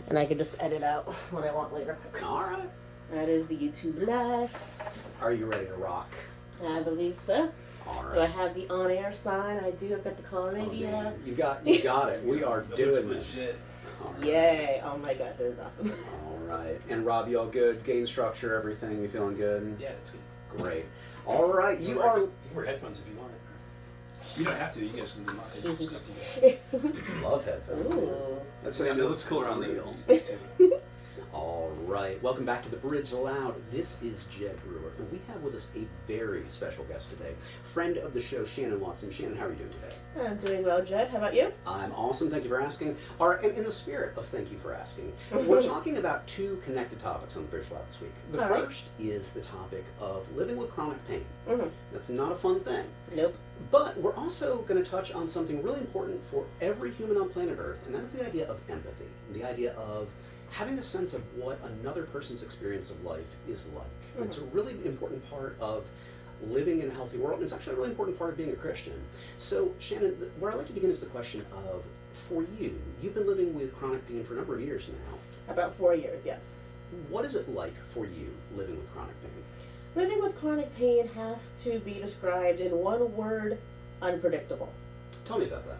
And I can just edit out what I want later. All right. That is the YouTube Live. Are you ready to rock? I believe so. All right. Do I have the on-air sign? I do. I've got the call radio. Man. You got it. We are doing this. Right. Yay. Oh my gosh, that is awesome. All right. And Rob, you all good? Game structure, everything? You feeling good? Yeah, it's good. Great. All right. You are... You can wear headphones if you want it. You don't have to. You guys can do mine. Love headphones. Ooh. That's It looks cooler on the real. YouTube. All right. Welcome back to The Bridge Loud. This is Jed Brewer, and we have with us a very special guest today. Friend of the show, Shannon Watson. Shannon, how are you doing today? I'm doing well, Jed. How about you? I'm awesome. Thank you for asking. All right, and in the spirit of thank you for asking, we're talking about two connected topics on The Bridge Loud this week. The first is the topic of living with chronic pain. Mm-hmm. That's not a fun thing. Nope. But we're also going to touch on something really important for every human on planet Earth, and that is the idea of empathy, the idea of having a sense of what another person's experience of life is like. Mm-hmm. It's a really important part of living in a healthy world, and it's actually a really important part of being a Christian. So, Shannon, where I'd like to begin is the question of, for you, you've been living with chronic pain for a number of years now. About 4 years, yes. What is it like for you living with chronic pain? Living with chronic pain has to be described in one word: unpredictable. Tell me about that.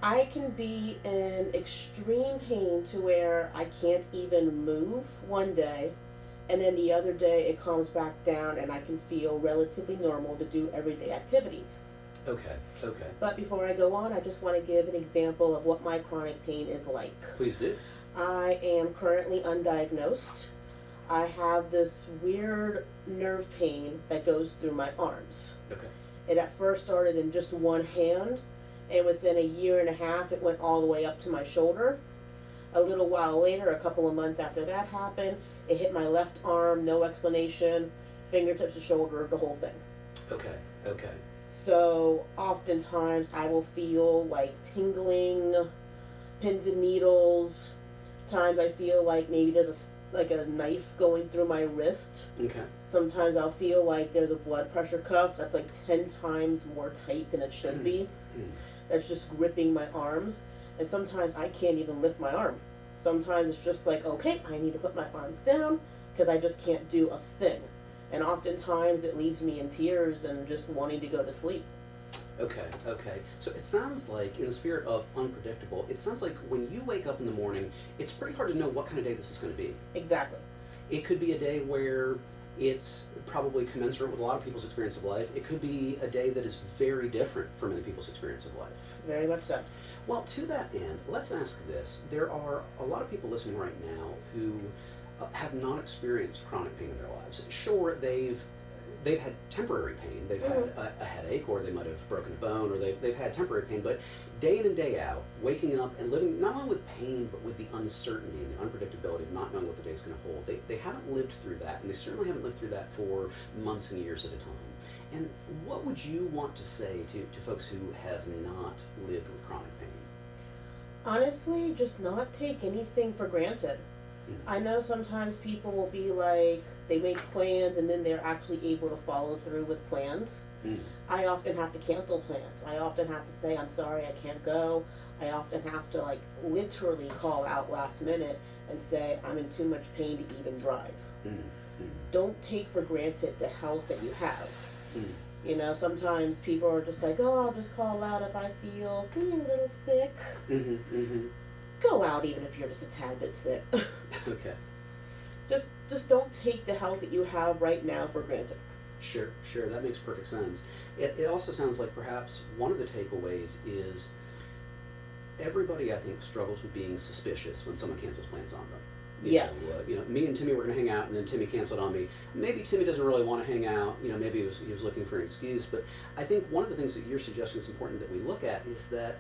I can be in extreme pain to where I can't even move one day, and then the other day it calms back down and I can feel relatively normal to do everyday activities. Okay. But before I go on, I just want to give an example of what my chronic pain is like. Please do. I am currently undiagnosed. I have this weird nerve pain that goes through my arms. Okay. It at first started in just one hand, and within a year and a half it went all the way up to my shoulder. A little while later, a couple of months after that happened, it hit my left arm, no explanation, fingertips to shoulder, the whole thing. Okay. So oftentimes I will feel like tingling, pins and needles. Times I feel like maybe there's a knife going through my wrist. Okay. Sometimes I'll feel like there's a blood pressure cuff that's like 10 times more tight than it should be. That's just gripping my arms. And sometimes I can't even lift my arm. Sometimes it's just like, okay, I need to put my arms down because I just can't do a thing. And oftentimes it leaves me in tears and just wanting to go to sleep. Okay. So it sounds like, in the spirit of unpredictable, it sounds like when you wake up in the morning, it's pretty hard to know what kind of day this is going to be. Exactly. It could be a day where it's probably commensurate with a lot of people's experience of life. It could be a day that is very different from many people's experience of life. Very much so. Well, to that end, let's ask this. There are a lot of people listening right now who have not experienced chronic pain in their lives. Sure, they've had temporary pain. They've had a headache, or they might have broken a bone, or they've had temporary pain, but day in and day out, waking up and living not only with pain, but with the uncertainty and the unpredictability of not knowing what the day's going to hold. They haven't lived through that, and they certainly haven't lived through that for months and years at a time. And what would you want to say to folks who have not lived with chronic pain? Honestly, just not take anything for granted. I know sometimes people will be like, they make plans and then they're actually able to follow through with plans. I often have to cancel plans. I often have to say, I'm sorry, I can't go. I often have to literally call out last minute and say, I'm in too much pain to even drive. Don't take for granted the health that you have. You know, sometimes people are just like, oh, I'll just call out if I feel a little sick. Go out even if you're just a tad bit sick. Okay. Just don't take the health that you have right now for granted. Sure, that makes perfect sense. It also sounds like perhaps one of the takeaways is everybody, I think, struggles with being suspicious when someone cancels plans on them. Yes. Me and Timmy were going to hang out, and then Timmy canceled on me. Maybe Timmy doesn't really want to hang out. Maybe he was looking for an excuse. But I think one of the things that you're suggesting is important that we look at is that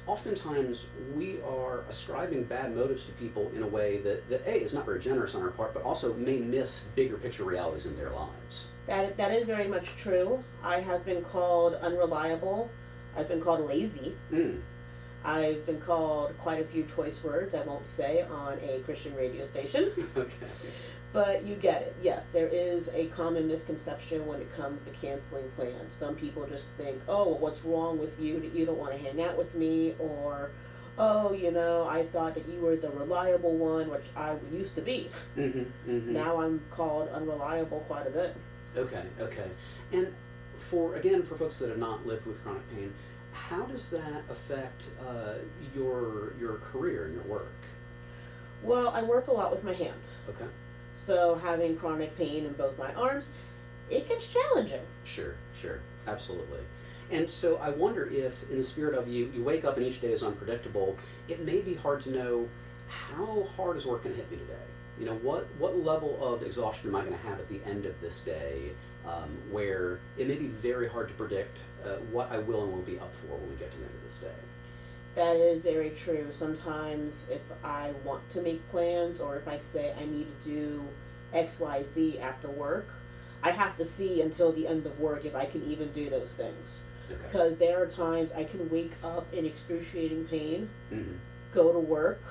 oftentimes we are ascribing bad motives to people in a way that A, is not very generous on our part, but also may miss bigger picture realities in their lives. That is very much true. I have been called unreliable. I've been called lazy. I've been called quite a few choice words I won't say on a Christian radio station. Okay. But you get it. Yes, there is a common misconception when it comes to canceling plans. Some people just think, oh, well, what's wrong with you that you don't want to hang out with me? Or, oh, I thought that you were the reliable one, which I used to be. Now I'm called unreliable quite a bit. Okay, okay. And for folks that have not lived with chronic pain, how does that affect your career and your work? Well, I work a lot with my hands. Okay. So having chronic pain in both my arms, it gets challenging. Sure, absolutely. And so I wonder if, in the spirit of you wake up and each day is unpredictable, it may be hard to know how hard is work going to hit me today. What level of exhaustion am I going to have at the end of this day, where it may be very hard to predict what I will and won't be up for when we get to the end of this day. That is very true. Sometimes if I want to make plans, or if I say I need to do X, Y, Z after work, I have to see until the end of work if I can even do those things. Because there are times I can wake up in excruciating pain, go to work,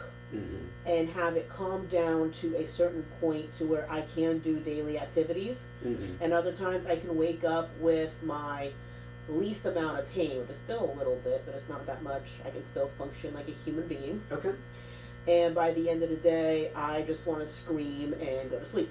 and have it calm down to a certain point to where I can do daily activities. And other times I can wake up with my least amount of pain, which is still a little bit, but it's not that much. I can still function like a human being. Okay. And by the end of the day, I just want to scream and go to sleep.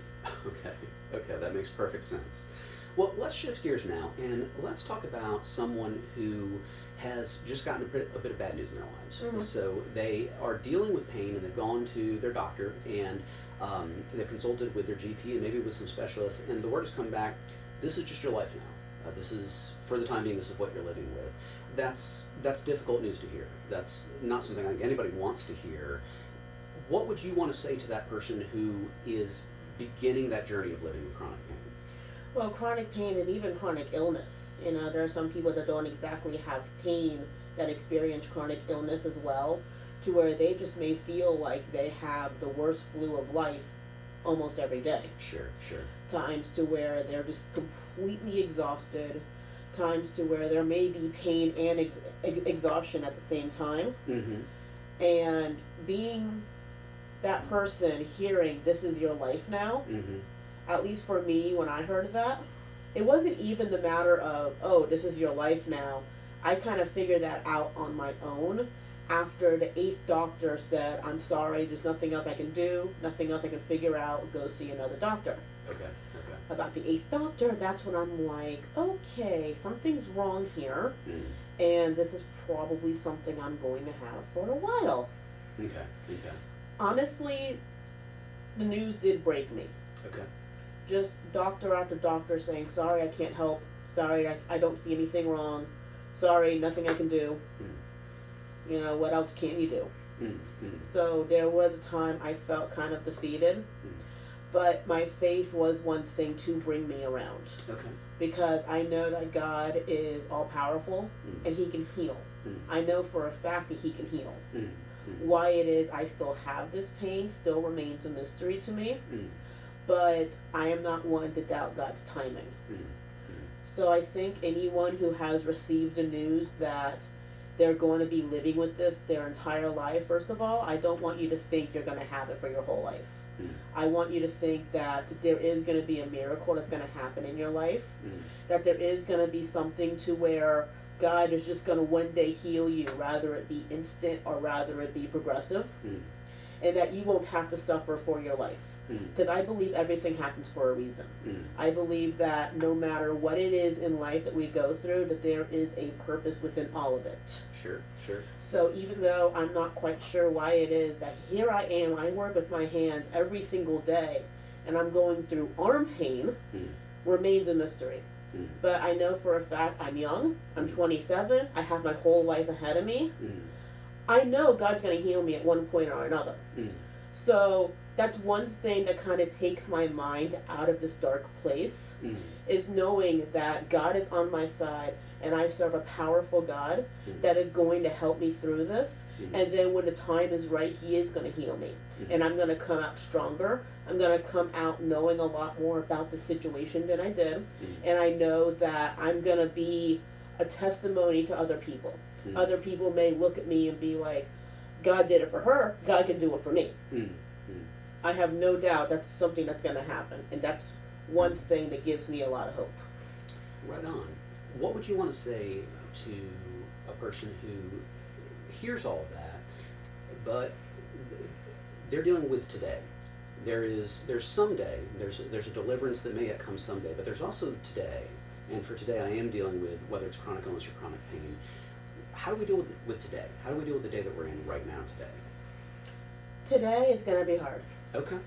Okay, that makes perfect sense. Well, let's shift gears now, and let's talk about someone who has just gotten a bit of bad news in their lives. So they are dealing with pain, and they've gone to their doctor, and they've consulted with their GP and maybe with some specialists, and the word has come back, this is just your life now. This is, for the time being, this is what you're living with. That's difficult news to hear. That's not something I think anybody wants to hear. What would you want to say to that person who is beginning that journey of living with chronic pain? Well, chronic pain and even chronic illness. There are some people that don't exactly have pain that experience chronic illness as well, to where they just may feel like they have the worst flu of life almost every day. Sure. Times to where they're just completely exhausted, times to where there may be pain and exhaustion at the same time. And being that person, hearing this is your life now, at least for me, when I heard that, it wasn't even the matter of, oh, this is your life now. I kind of figured that out on my own after the 8th doctor said, I'm sorry, there's nothing else I can do, nothing else I can figure out, go see another doctor. Okay. About the 8th doctor, that's when I'm like, okay, something's wrong here, and this is probably something I'm going to have for a while. Okay. Honestly, the news did break me. Okay. Just doctor after doctor saying, sorry, I can't help. Sorry, I don't see anything wrong. Sorry, nothing I can do. What else can you do? So there was a time I felt kind of defeated. But my faith was one thing to bring me around. Okay. Because I know that God is all powerful and He can heal. I know for a fact that He can heal. Why it is I still have this pain still remains a mystery to me. But I am not one to doubt God's timing. So I think anyone who has received the news that they're going to be living with this their entire life, first of all, I don't want you to think you're going to have it for your whole life. I want you to think that there is going to be a miracle that's going to happen in your life, that there is going to be something to where God is just going to one day heal you, rather it be instant or rather it be progressive, and that you won't have to suffer for your life. Because I believe everything happens for a reason. I believe that no matter what it is in life that we go through, that there is a purpose within all of it. Sure. So even though I'm not quite sure why it is that here I am, I work with my hands every single day, and I'm going through arm pain, remains a mystery. But I know for a fact I'm young, I'm 27, I have my whole life ahead of me. I know God's going to heal me at one point or another. So that's one thing that kind of takes my mind out of this dark place, is knowing that God is on my side and I serve a powerful God that is going to help me through this. And then when the time is right, He is going to heal me. And I'm going to come out stronger. I'm going to come out knowing a lot more about the situation than I did. And I know that I'm going to be a testimony to other people. Other people may look at me and be like, God did it for her, God can do it for me. I have no doubt that's something that's going to happen, and that's one thing that gives me a lot of hope. Right on. What would you want to say to a person who hears all of that but they're dealing with today. There's someday, there's a deliverance that may yet come someday, but there's also today. And for today, I am dealing with whether it's chronic illness or chronic pain. How do we deal with today? How do we deal with the day that we're in right now today? Today is going to be hard. Okay.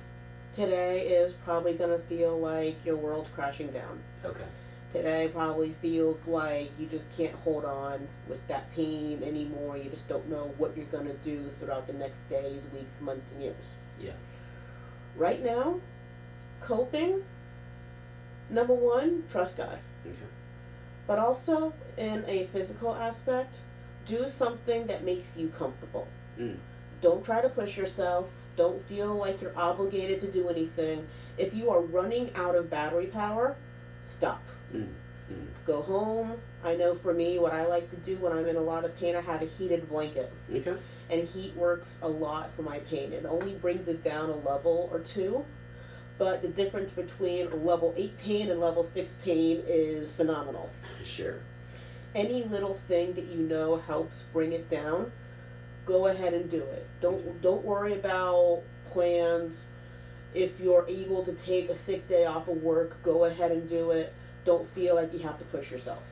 Today is probably going to feel like your world's crashing down. Okay. Today probably feels like you just can't hold on with that pain anymore. You just don't know what you're going to do throughout the next days, weeks, months, and years. Yeah. Right now, coping, number one, trust God. Okay. But also, in a physical aspect, do something that makes you comfortable. Mm. Don't try to push yourself. Don't feel like you're obligated to do anything. If you are running out of battery power, stop. Mm. Mm. Go home. I know for me, what I like to do when I'm in a lot of pain, I have a heated blanket. Okay. And heat works a lot for my pain. It only brings it down a level or two. But the difference between level 8 pain and level 6 pain is phenomenal. Sure. Any little thing that you know helps bring it down, go ahead and do it. Don't worry about plans. If you're able to take a sick day off of work, go ahead and do it. Don't feel like you have to push yourself.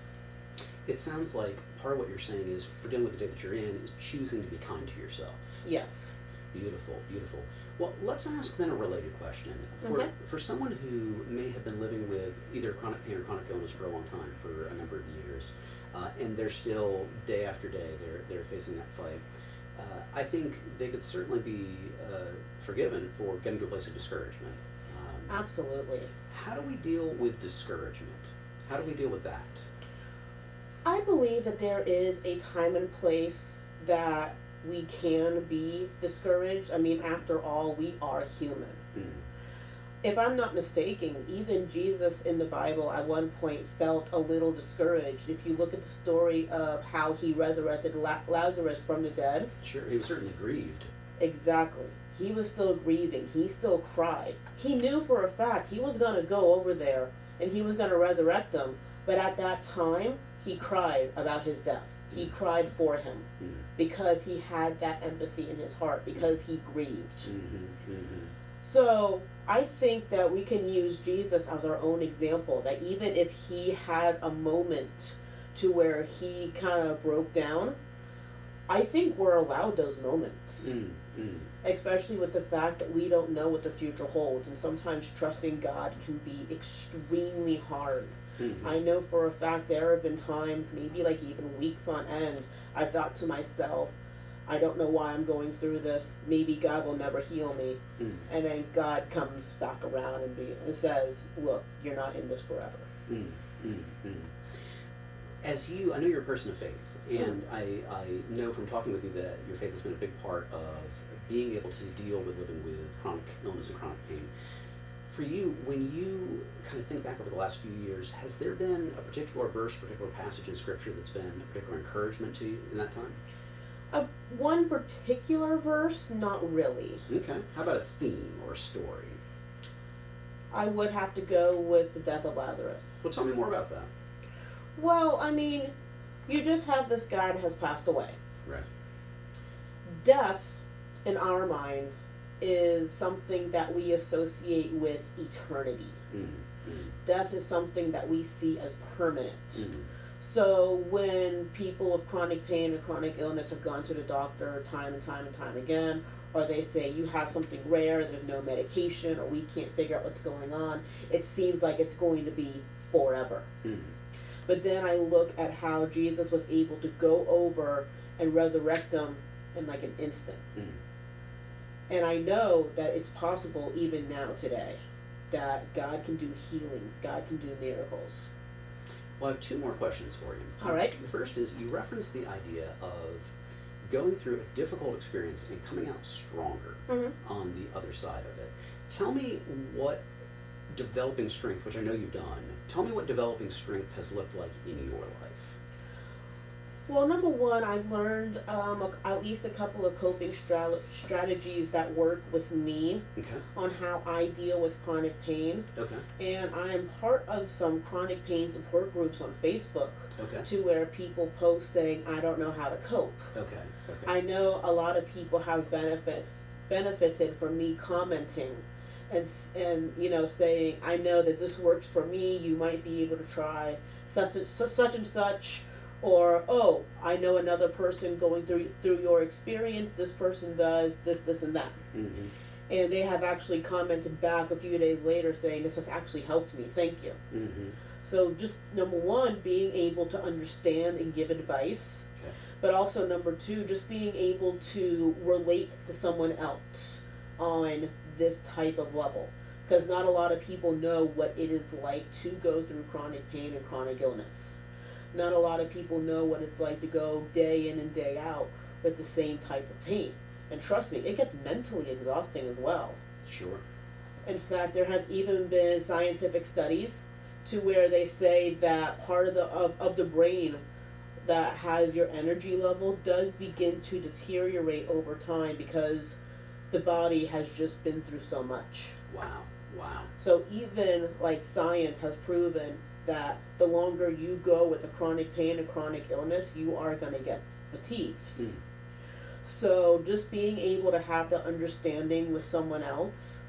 It sounds like part of what you're saying is, for dealing with the day that you're in, is choosing to be kind to yourself. Yes. Beautiful, beautiful. Well, let's ask then a related question. For someone who may have been living with either chronic pain or chronic illness for a long time, for a number of years, and they're still, day after day, they're facing that fight, I think they could certainly be forgiven for getting to a place of discouragement. Absolutely. How do we deal with discouragement? How do we deal with that? I believe that there is a time and place that we can be discouraged. I mean, after all, we are human. Mm. If I'm not mistaken, even Jesus in the Bible at one point felt a little discouraged. If you look at the story of how he resurrected Lazarus from the dead. Sure, he was certainly grieved. Exactly. He was still grieving. He still cried. He knew for a fact he was going to go over there and he was going to resurrect him. But at that time, he cried about his death. He cried for him because he had that empathy in his heart, because he grieved. Mm-hmm, mm-hmm. So I think that we can use Jesus as our own example, that even if he had a moment to where he kind of broke down, I think we're allowed those moments. Especially with the fact that we don't know what the future holds, and sometimes trusting God can be extremely hard. Mm-hmm. I know for a fact there have been times, maybe like even weeks on end, I've thought to myself, I don't know why I'm going through this. Maybe God will never heal me. Mm. And then God comes back around and says, look, you're not in this forever. Mm. As I know you're a person of faith, and I know from talking with you that your faith has been a big part of being able to deal with living with chronic illness and chronic pain. For you, when you kind of think back over the last few years, has there been a particular verse, particular passage in Scripture that's been a particular encouragement to you in that time? One particular verse, not really. Okay. How about a theme or a story? I would have to go with the Death of Lazarus. Well, tell me more about that. Well, I mean, you just have this guy that has passed away. Right. Death, in our minds, is something that we associate with eternity. Mm-hmm. Death is something that we see as permanent. Mm-hmm. So when people with chronic pain and chronic illness have gone to the doctor time and time and time again, or they say you have something rare, there's no medication, or we can't figure out what's going on, it seems like it's going to be forever. Mm-hmm. But then I look at how Jesus was able to go over and resurrect them in like an instant. Mm-hmm. And I know that it's possible even now today that God can do healings, God can do miracles. Well, I have two more questions for you. All right. The first is, you referenced the idea of going through a difficult experience and coming out stronger on the other side of it. Tell me what developing strength, which I know you've done, tell me what developing strength has looked like in your life. Well, number one, I've learned at least a couple of coping strategies that work with me Okay. on how I deal with chronic pain. Okay. And I am part of some chronic pain support groups on Facebook Okay. to where people post saying, I don't know how to cope. Okay. Okay. I know a lot of people have benefited from me commenting and saying, I know that this works for me, you might be able to try such and such. Or, oh, I know another person going through your experience. This person does this, and that. Mm-hmm. And they have actually commented back a few days later saying, this has actually helped me. Thank you. Mm-hmm. So just number one, being able to understand and give advice. Okay. But also number two, just being able to relate to someone else on this type of level. Because not a lot of people know what it is like to go through chronic pain and chronic illness. Not a lot of people know what it's like to go day in and day out with the same type of pain. And trust me, it gets mentally exhausting as well. Sure. In fact, there have even been scientific studies to where they say that part of the brain that has your energy level does begin to deteriorate over time because the body has just been through so much. Wow. Wow. So even like science has proven that the longer you go with a chronic pain and chronic illness, you are going to get fatigued. Mm. So just being able to have the understanding with someone else,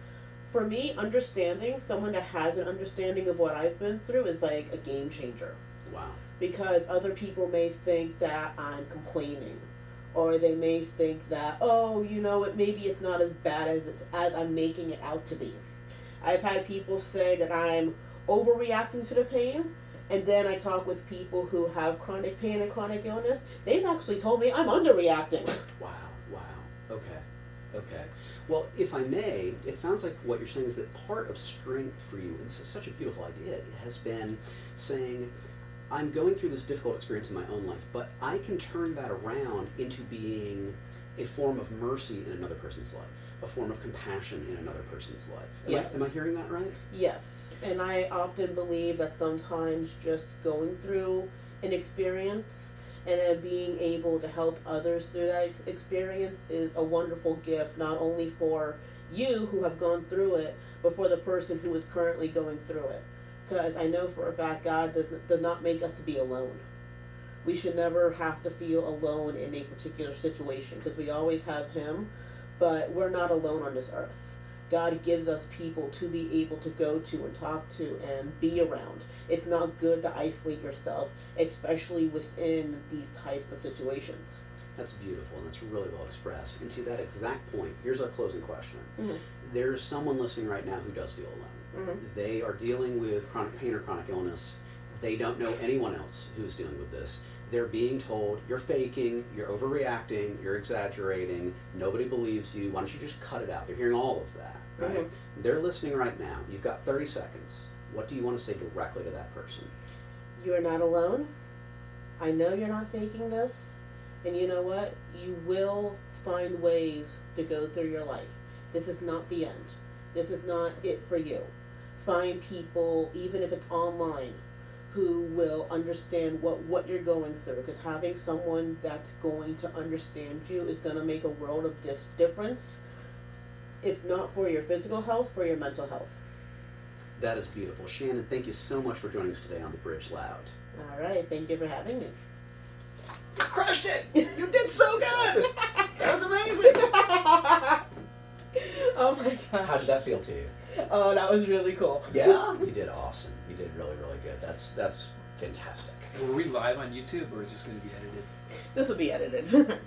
for me, understanding someone that has an understanding of what I've been through is like a game changer. Wow. Because other people may think that I'm complaining, or they may think that, oh, maybe it's not as bad as I'm making it out to be. I've had people say that I'm overreacting to the pain, and then I talk with people who have chronic pain and chronic illness. They've actually told me I'm underreacting. Wow. Wow. Okay. Okay. Well, if I may, it sounds like what you're saying is that part of strength for you, and this is such a beautiful idea, has been saying, I'm going through this difficult experience in my own life, but I can turn that around into being a form of mercy in another person's life, a form of compassion in another person's life. Yes. Am I hearing that right? Yes, and I often believe that sometimes just going through an experience and then being able to help others through that experience is a wonderful gift, not only for you who have gone through it, but for the person who is currently going through it. Because I know for a fact God does not make us to be alone. We should never have to feel alone in a particular situation because we always have Him, but we're not alone on this earth. God gives us people to be able to go to and talk to and be around. It's not good to isolate yourself, especially within these types of situations. That's beautiful, and that's really well expressed. And to that exact point, here's our closing question. Mm-hmm. There's someone listening right now who does feel alone. Mm-hmm. They are dealing with chronic pain or chronic illness. They don't know anyone else who's dealing with this. They're being told, you're faking, you're overreacting, you're exaggerating, nobody believes you, why don't you just cut it out? They're hearing all of that, right? Mm-hmm. They're listening right now. You've got 30 seconds. What do you want to say directly to that person? You are not alone. I know you're not faking this. And you know what? You will find ways to go through your life. This is not the end. This is not it for you. Find people, even if it's online, who will understand what you're going through. Because having someone that's going to understand you is going to make a world of difference. If not for your physical health, for your mental health. That is beautiful. Shannon, thank you so much for joining us today on The Bridge Loud. All right. Thank you for having me. You crushed it! You did so good! That was amazing! Oh my gosh. How did that feel to you? Oh, that was really cool. Yeah? You did awesome. You did really, really good. That's fantastic. Were we live on YouTube, or is this going to be edited? This will be edited.